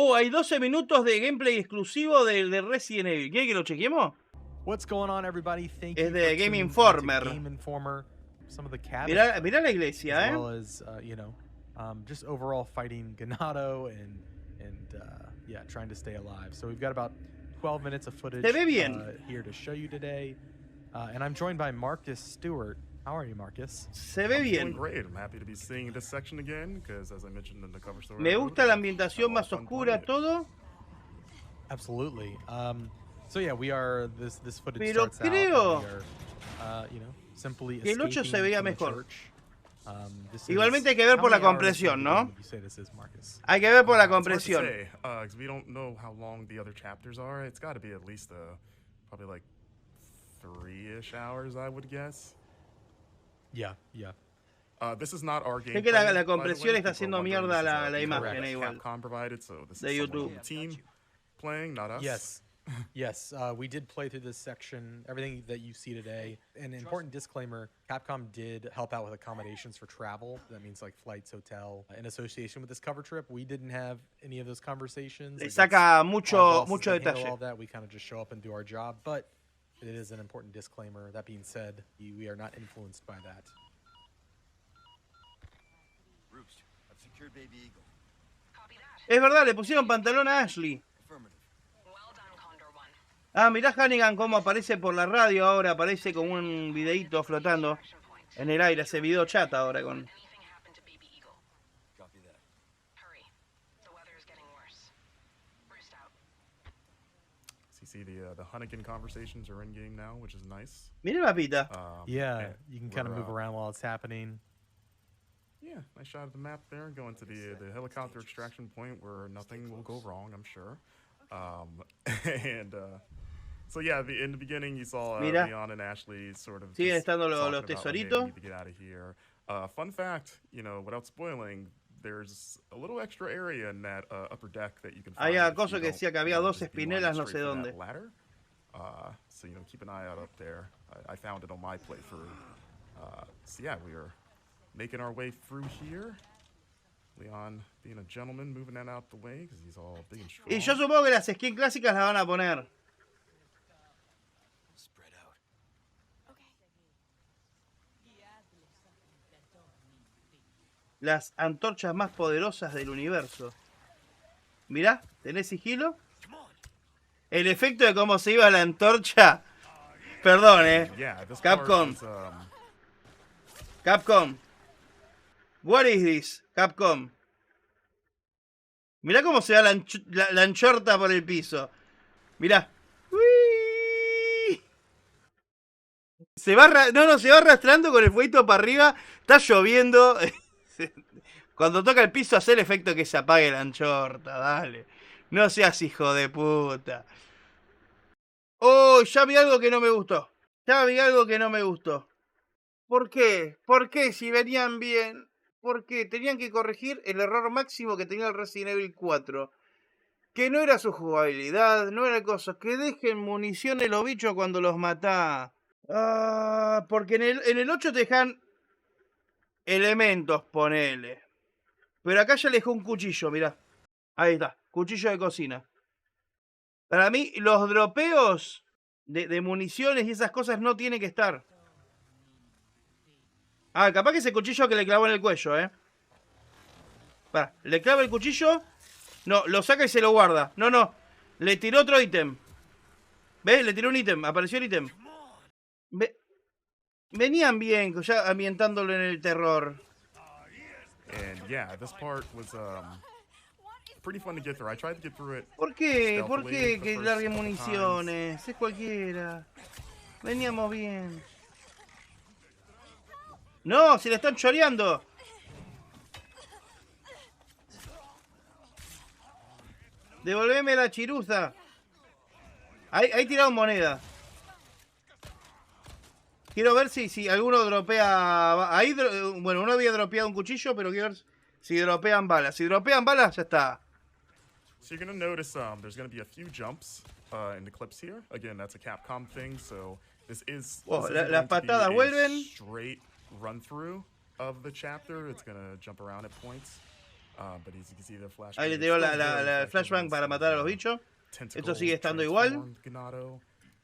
Oh, hay 12 minutos de gameplay exclusivo de Resident Evil. ¿Quiere que lo chequemos? What's going on, everybody? Thank Es you de for Game tuning Informer. into Game Informer. Some of the cabin Mirá la iglesia, as well as you know, just overall fighting Ganado and yeah, trying to stay alive. So we've got about 12 minutes of footage Se ve bien. here to show you today, and I'm joined by Marcus Stewart. How are you, Marcus? Se ve bien. Doing great. I'm happy to be seeing this section again because, as I mentioned in the cover story, Me gusta la ambientación más oscura, todo. Absolutely. So yeah, we are this footage Pero starts creo out. And we are, you know, simply que el 8 se escaping veía from the mejor. church. Igualmente hay que ver por la compresión, ¿no? Hay que ver por la compresión. Because we don't know how long the other chapters are. It's got to be at least probably like 3-ish hours, I would guess. Yeah, yeah. This is not our game. Sé que la compresión está haciendo mierda la imagen igual. Capcom provided, so this De is YouTube. the team playing, not us. Yes. Yes, we did play through this section, everything that you see today. An important disclaimer, Capcom did help out with accommodations for travel. That means like flights, hotel, in association with this cover trip. We didn't have any of those conversations. Le saca mucho detalle. All that. We kind of just show up and do our job, but it is an important disclaimer. That being said, we are not influenced by that. Roost, I've secured Baby Eagle. Copy that. Es verdad, le pusieron pantalón a Ashley. Affirmative. Well done, Condor One. Ah, mirá Hannigan cómo aparece por la radio ahora. Aparece como un videíto flotando en el aire. Ese video chat ahora con... Anything happened to Baby Eagle? Copy that. Hurry. The weather is getting worse. Roost out. So you see the Hunnigan conversations are in game now, which is nice. Mirá el mapita. Yeah, and you can kind of we're, move around while it's happening. Yeah, nice shot of the map there, going to the helicopter extraction point where nothing will go wrong, I'm sure. And so yeah, in the beginning you saw Leon and Ashley sort of siguen estando los talking about, okay, tesoritos. we need to get out of here. Fun fact, you know, without spoiling, there's a little extra area in that upper deck that you can find. Había cosa que decía que había dos espinelas no sé dónde. Ladder. So you know, keep an eye out up there. I found it on my playthrough. So yeah, we are making our way through here. Leon being a gentleman, moving that out the way because he's all big and strong. Y yo supongo que las skins clásicas las van a poner. Spread out. Las antorchas más poderosas del universo. Mirá, ¿tenés sigilo? El efecto de cómo se iba la antorcha. Perdón, Yeah, this Capcom. part is, Capcom. What is this? Capcom. Mirá cómo se va la anchorta por el piso. Mirá. ¡Uy! Se va, se va arrastrando con el fueguito para arriba. Está lloviendo. Cuando toca el piso hace el efecto que se apague la anchorta. Dale. No seas hijo de puta. Oh, ya vi algo que no me gustó. Ya vi algo que no me gustó. ¿Por qué? ¿Por qué si venían bien? ¿Por qué? Tenían que corregir el error máximo que tenía el Resident Evil 4. Que no era su jugabilidad, no era cosa. Que dejen munición en los bichos cuando los matá. Ah, porque en el 8 te dejan elementos, ponele. Pero acá ya le dejó un cuchillo, mirá. Ahí está, cuchillo de cocina. Para mí, los dropeos de municiones y esas cosas no tienen que estar. Ah, capaz que ese cuchillo que le clavó en el cuello, le clava el cuchillo. No, lo saca y se lo guarda. No, no. Le tiró otro ítem. ¿Ves? Le tiró un ítem. Apareció el ítem. Venían bien, ya ambientándolo en el terror. and yeah, this part was pretty fun to get through. I tried to get through it. ¿Por qué? ¿Por qué que larguen municiones? Es cualquiera. Veníamos bien. No, se le están choreando. Devolveme la chiruza. Ahí tiraron moneda. Quiero ver si alguno dropea. Ahí, bueno, uno había dropeado un cuchillo, pero quiero ver si dropean balas. Si dropean balas, ya está. So you're going to notice there's going to be a few jumps in the clips here. Again, that's a Capcom thing, so this is las patadas vuelven. Straight run through of the chapter. It's going to jump around at points. But as you can see, the flashbang Ahí le is tiró still la very effective flashbang against para these, matar a los bichos. tentacle Esto sigue estando igual. transformed Ganado.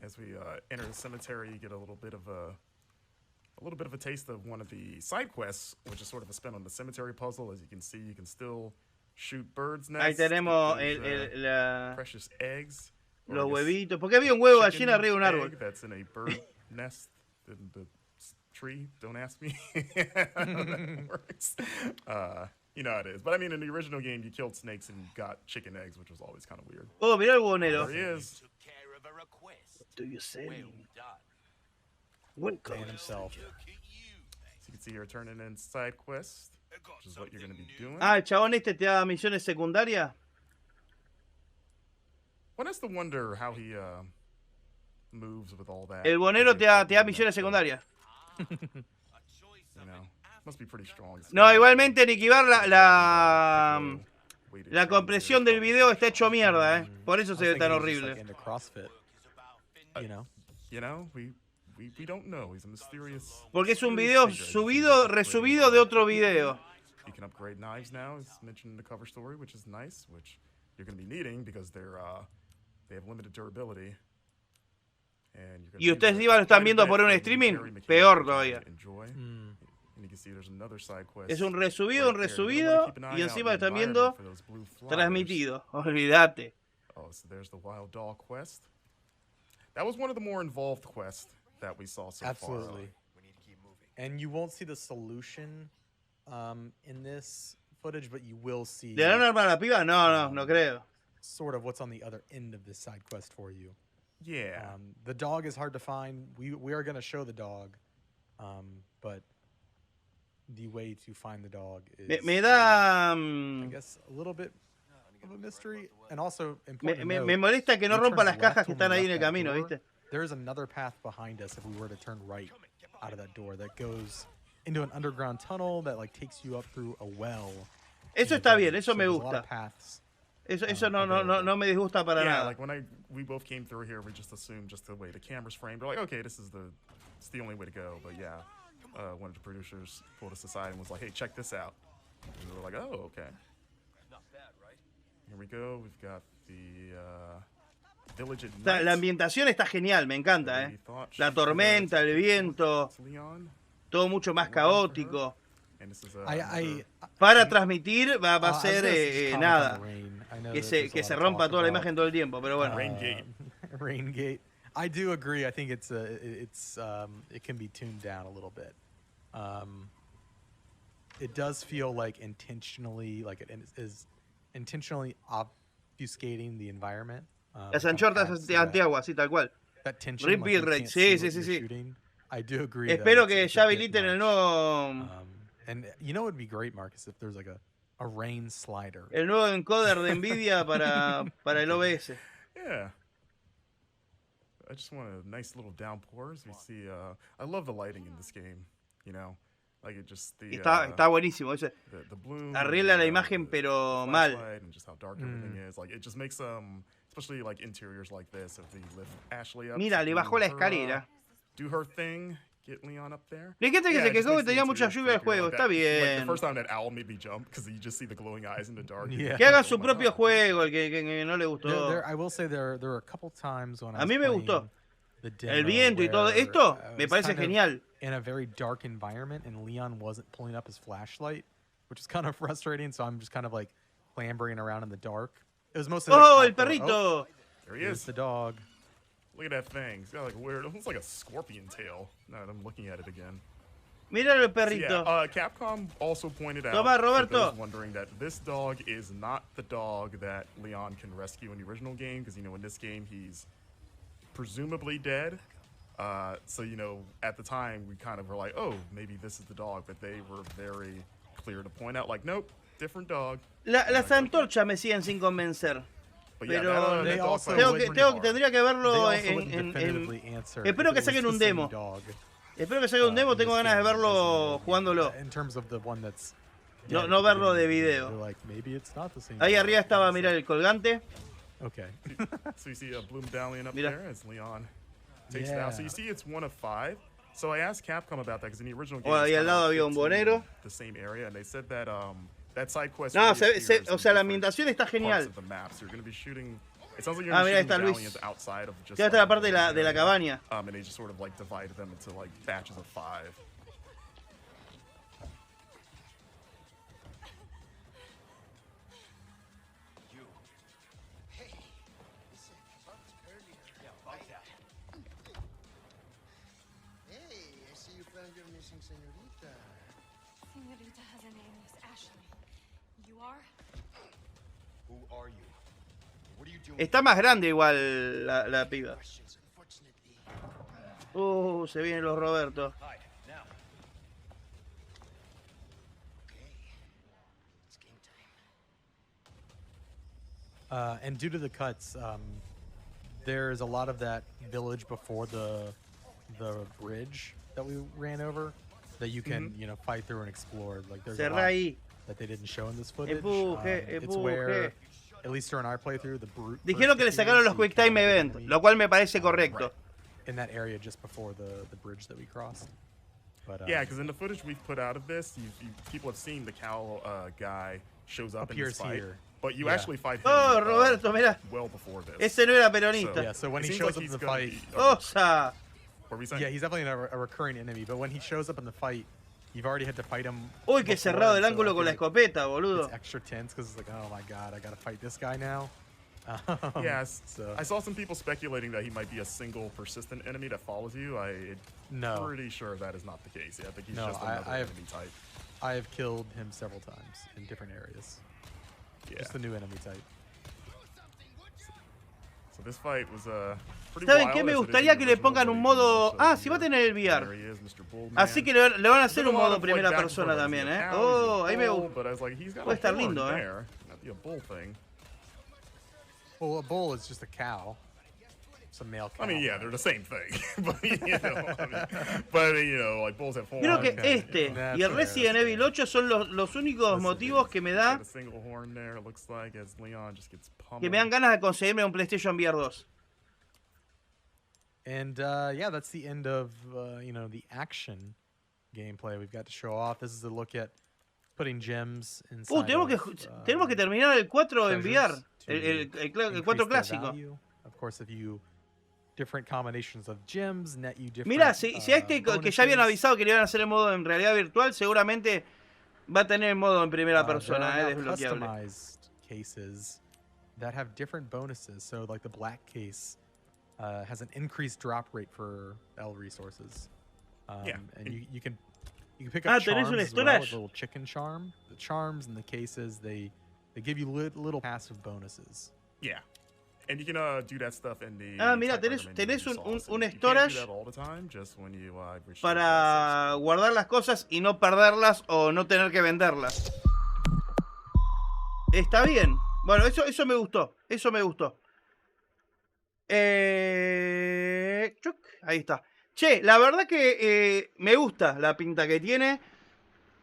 As we enter the cemetery, you get a little bit of a taste of one of the side quests, which is sort of a spin on the cemetery puzzle. As you can see, you can still shoot birds' nests. Ahí tenemos get those, precious eggs. or los I guess huevitos. Porque había un huevo chicken gallina arriba de un árbol. egg that's in a bird nest in the tree. Don't ask me. I don't know how that works. You know how it is. But I mean, in the original game, you killed snakes and got chicken eggs, which was always kind of weird. Oh, mirá el buhonero. There he is. Took care of a request. Do you say? Well done. Welcome. Dan himself. Look at you, man. So you can see here turning in side quests, I got which is what you're going to be something new. doing. Ah, el chabón este te da misiones secundarias. One has to wonder how he moves with all that. El buhonero te da misiones secundarias. A choice You of know, must be pretty strong. No, igualmente Nikibar la compresión del video está hecho mierda, Por eso I se was ve tan thinking he was just, horrible. like, into CrossFit, you know. You know, we don't know. He's a mysterious. Porque es un mysterious video figure. He's subido, upgrading resubido de otro video. You can upgrade knives now, as mentioned in the cover story, which is nice, which you're going to be needing because they have limited durability. And you're gonna Y need ustedes that iban, lo están quite a viendo bit por un for the streaming, carry mechanic, peor which I todavía. enjoy. Mm. And you can see there's another side quest Es un resubido, right there. You're gonna wanna keep an eye y out encima in the están viendo environment for those blue flowers. transmitido. Olvídate. Oh, so there's the wild doll quest. That was one of the more involved quests that we saw so far. Absolutely. We need to keep moving. And you won't see the solution in this footage, but you will see ¿Le dan un arma a la piba? No creo. sort of what's on the other end of this side quest for you. Yeah. The dog is hard to find. We are going to show the dog, but the way to find the dog is, Me da... I guess, a little bit of a mystery, and also important to Me note, molesta que no we rompa turned las cajas left que when están we ahí en left el that camino, door. ¿viste? There is another path behind us if we were to turn right out of that door that goes into an underground tunnel that like takes you up through a well. Eso in the está bien, village. eso So me there's a lot gusta. of paths. Eso no me disgusta para Yeah, nada. like when we both came through here, we just assumed just the way the camera's framed. We're like, okay, it's the only way to go. But yeah, one of the producers pulled us aside and was like, hey, check this out. And we were like, oh, okay. Not bad, right? Here we go. We've got the village at La night. ambientación está genial, me encanta, We thought La she tormenta, el was viento, Leon. todo mucho más caótico. And this is Para transmitir va a ser nada. nada. Que se rompa toda la imagen todo el tiempo, pero bueno. Rain Gate. Rain Gate. I do agree. I think it can be tuned down a little bit. It does feel like it is intentionally obfuscating the environment. Las anchortas antiagua, sí, tal cual. That tension, Rip like you Rate, can't sí, see sí, what sí, you're sí. shooting. I do agree. that Espero it's- que it's ya a bit habiliten el much. nuevo And you know what would be great, Marcus, if there's like a rain slider. encoder de Nvidia para el OBS. Yeah. I just want a nice little downpour as we see. I love the lighting in this game. You know, like it just the Está buenísimo. the bloom. Arregla and, la imagen, the pero mal. flashlight and just how dark everything is. Like it just makes especially like interiors like this. If they lift Ashley up. Mira, to le do bajó la her, escalera. Do her thing. Get Leon up there. Hay gente que Yeah, se it just quejó que makes the tenía mucha interior lluvia el creepier juego. like Está that. Like bien. the first time that owl made me jump because you just see the glowing eyes in the dark. Yeah. Que haga Oh su my propio God. juego, el que no le gustó. I will say there were a couple times when I A mí was me gustó. playing the El demo viento y todo where, esto I me was parece kind of genial. in a very dark environment, and Leon wasn't pulling up his flashlight, which is kind of frustrating. So I'm just kind of like clambering around in the dark. It was mostly. ¡Oh, like, el perrito! There he Here's is. the dog. Look at that thing. It's got like a weird, almost like a scorpion tail. Now that I'm looking at it again. Míralo el So, perrito. yeah, Capcom also pointed out, Toma, for Roberto. those wondering, that this dog is not the dog that Leon can rescue in the original game, because, you know, in this game, he's presumably dead. So, you know, at the time, we kind of were like, oh, maybe this is the dog, but they were very clear to point out, like, nope, different dog. Las antorchas me siguen sin convencer. But yeah, Pero that they dog also fight was wouldn't- pretty hard. tendría que They verlo also wouldn't definitively answer. Espero if que it was saquen the un same demo. dog, Espero que salga un demo, in tengo this ganas de game verlo as in jugándolo. in terms of the one that's No- dead no at the verlo de beginning. video. They're like, maybe it's not the same Ahí dog. arriba estaba, mirá, el colgante. Okay. So you see a blue medallion up Mira. there as Leon takes it out. So you Yeah. see it's one of 5. So I asked Capcom about that because in the original game, Ahí it's al kinda lado like había un 15 buhonero. the same area, and they said that that side quest No, reappears o in sea, la different ambientación está parts genial. of the map. So you're going to be shooting. It sounds like you're Ah, gonna mira, be está shooting Luis. galleons outside of just Ya está like, la parte de the la area. cabaña. And they just sort of like divide them into like batches of 5. You. Hey. Listen, bumped earlier. Yeah, bump that. Hey, I see you found your missing señorita. Senorita has a name, Miss Ashley. You are? Who are you? What are you doing? Está más grande igual la piba. Questions, unfortunately. Se vienen los Roberto. Hide now. Okay, it's game time. And due to the cuts, there's a lot of that village before the bridge that we ran over that you can fight through and explore. Like there's a Cerrá lot ahí. that they didn't show in this footage. Empuje, It's where, empuje. at least during our playthrough, the brute. Dijeron que le sacaron los Quick Time Event, lo cual me parece correcto. In that area just before the bridge that we crossed. But, Yeah, because in the footage we've put out of this, people have seen the cow guy shows up in this Appears fight, here. but you Yeah. actually fight him Oh, Roberto, mira. well before this. Ese no era peronista. Yeah, so when it he seems shows like up in he's the gonna fight, be- Osa. What were we saying? yeah, he's definitely a recurring enemy. But when he shows up in the fight, you've already had to fight him. Uy, qué before, cerrado el and so ángulo I con la feel like escopeta, boludo. It's extra tense because it's like, oh my god, I gotta fight this guy now. Yes. So I saw some people speculating that he might be a single persistent enemy that follows you. I'm no, pretty sure that is not the case. I think he's No, just another I have- enemy type. I have killed him several times in different areas. Yeah. Just the new enemy type. So this fight was pretty ¿Saben wild, qué? Me as it is in gustaría the que le original, pongan but un you modo... can also sí va a tener el hear, VR. there he is, Mr. Bullman. Así que le van a hacer un There's a lot modo of, primera back and persona forth. también, He's a ¿eh? cow, he's a Ahí me bull, gusta. but I was like, he's got Puede a estar horn lindo, ¿eh? there. Not be a bull thing. Well, a bull is just a cow. It's a male cow. I mean, yeah, they're the same thing. but, you know, like bulls have horns. Creo que Okay. este That's y el fair, Resident that's Evil fair. 8 son los únicos Listen, motivos que me da got a single horn there, it looks like, as Leon just gets pummeled. que me dan ganas de conseguirme un PlayStation VR 2. And yeah, that's the end of the action gameplay we've got to show off. This is a look at putting gems inside. Tenemos que terminar el 4 en VR. treasures El to 4 increase their clásico. value. Of course, if you different combinations of gems net you different. Mira, si a este que ya habían bonuses. avisado que le iban a hacer el modo en realidad virtual, seguramente va a tener el modo en primera There persona, are now desbloqueable. customized cases that have different bonuses. So, like the black case has an increased drop rate for L resources. Yeah. And you can pick up tenés charms un as well, like storage. a little chicken charm. The charms and the cases they give you little passive bonuses. Yeah. And you can do that stuff in the mira, type tenés recommended un- you saw. un- So un you can't storage do that all the time, just when you reach Para guardar las cosas y no perderlas o no tener que venderlas. Está bien. Bueno, eso me gustó. Eso me gustó. Chuc, ahí está. Che, la verdad que me gusta la pinta que tiene.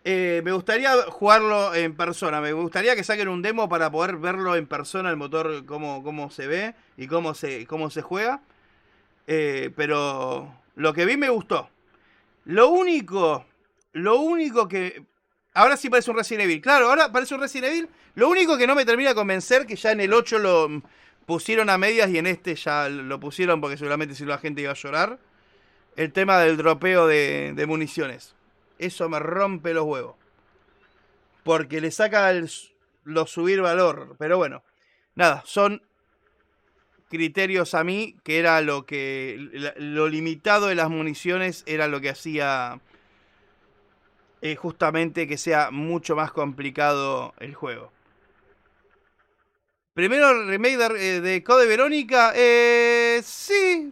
Me gustaría jugarlo en persona. Me gustaría que saquen un demo para poder verlo en persona, el motor, cómo se ve y cómo se juega. Pero lo que vi me gustó. Lo único que... Ahora sí parece un Resident Evil. Claro, ahora parece un Resident Evil. Lo único que no me termina de convencer, que ya en el 8 lo pusieron a medias y en este ya lo pusieron porque seguramente si no la gente iba a llorar. El tema del dropeo de municiones. Eso me rompe los huevos. Porque le saca lo subir valor. Pero bueno, nada, son criterios a mí, que era lo limitado de las municiones era lo que hacía justamente que sea mucho más complicado el juego. Primero el remake de Code Verónica, sí,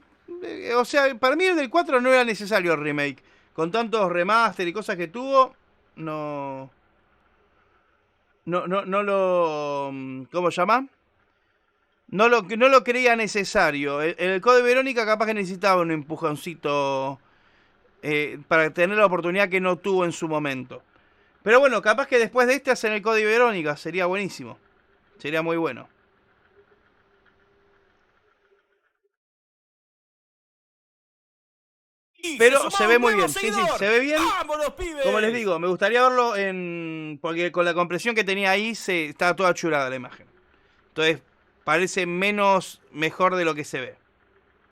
o sea, para mí el del 4 no era necesario el remake, con tantos remaster y cosas que tuvo, no lo, ¿cómo se llama? No lo creía necesario. El Code Verónica capaz que necesitaba un empujoncito para tener la oportunidad que no tuvo en su momento. Pero bueno, capaz que después de este hacen el Code Verónica. Sería buenísimo. Sería muy bueno. Pero se ve muy bien, sí, se ve bien. ¡Vámonos, pibes! Como les digo, me gustaría verlo en... Porque con la compresión que tenía ahí estaba toda chulada la imagen. Entonces, parece mejor de lo que se ve.